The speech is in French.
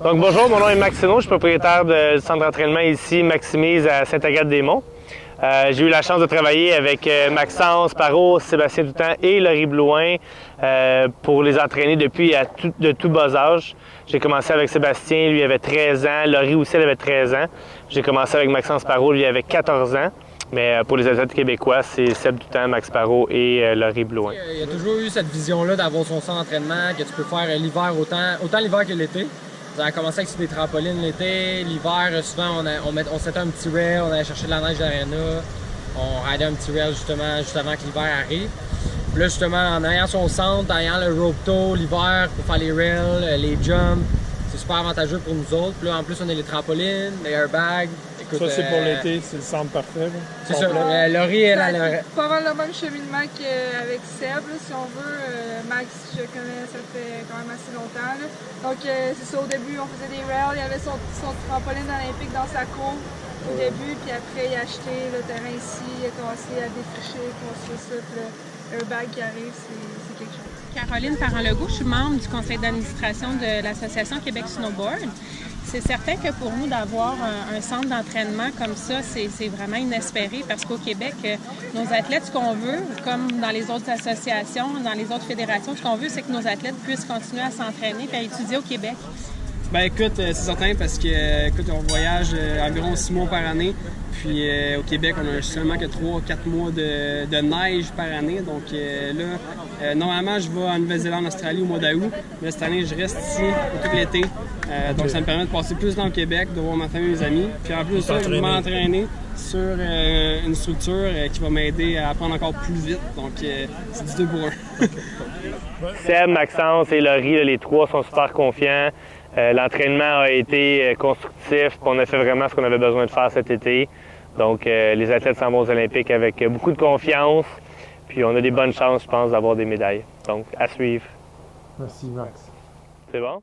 Donc bonjour, mon nom est Max Seno, je suis propriétaire du centre d'entraînement ici, Maximise à Sainte-Agathe-des-Monts. J'ai eu la chance de travailler avec Maxence Parot, Sébastien Doutan et Laurie Blouin pour les entraîner depuis de tout bas âge. J'ai commencé avec Sébastien, lui avait 13 ans, Laurie aussi elle avait 13 ans. J'ai commencé avec Maxence Parot, lui avait 14 ans. Mais pour les athlètes québécois, c'est Seb Doutan, Max Parot et Laurie Blouin. Il y a toujours eu cette vision-là d'avoir son centre d'entraînement, que tu peux faire l'hiver autant l'hiver que l'été. Ça a commencé avec des trampolines l'été. L'hiver, souvent, on s'était un petit rail, on allait chercher de la neige d'arena. On raidait un petit rail justement juste avant que l'hiver arrive. Puis là, justement, en ayant son centre, en ayant le rope tow l'hiver pour faire les rails, les jumps, c'est super avantageux pour nous autres. Puis là, en plus, on a les trampolines, les airbags. Écoute, ça, c'est pour l'été, c'est le centre parfait. C'est ça. Laurie, elle a pas mal le même cheminement qu'avec Seb, là, si on veut. Max, je connais, ça fait quand même assez longtemps. Là. Donc, c'est ça, au début, on faisait des rails. Il y avait son trampoline olympique dans sa cour au début, puis après, il a acheté le terrain ici, il a commencé à défricher, construire ça, puis le airbag qui arrive, c'est quelque chose. Caroline Parent-Legault, je suis membre du conseil d'administration de l'Association Québec Snowboard. C'est certain que pour nous, d'avoir un centre d'entraînement comme ça, c'est vraiment inespéré parce qu'au Québec, nos athlètes, ce qu'on veut, comme dans les autres associations, dans les autres fédérations, ce qu'on veut, c'est que nos athlètes puissent continuer à s'entraîner et à étudier au Québec. Ben écoute, c'est certain parce que écoute, on voyage environ 6 mois par année. Puis au Québec, on a seulement que 3-4 mois de neige par année. Donc là, normalement, je vais en Nouvelle-Zélande, Australie au mois d'août. Mais cette année, je reste ici tout l'été. Donc ça me permet de passer plus dans le Québec, de voir ma famille et mes amis. Puis en plus de ça, je vais m'entraîner sur une structure qui va m'aider à apprendre encore plus vite. Donc c'est du 2 pour 1. Seb, Maxence et Laurie, les trois sont super confiants. L'entraînement a été constructif, on a fait vraiment ce qu'on avait besoin de faire cet été. Donc, les athlètes s'en vont aux Olympiques avec beaucoup de confiance. Puis, on a des bonnes chances, je pense, d'avoir des médailles. Donc, à suivre. Merci, Max. C'est bon?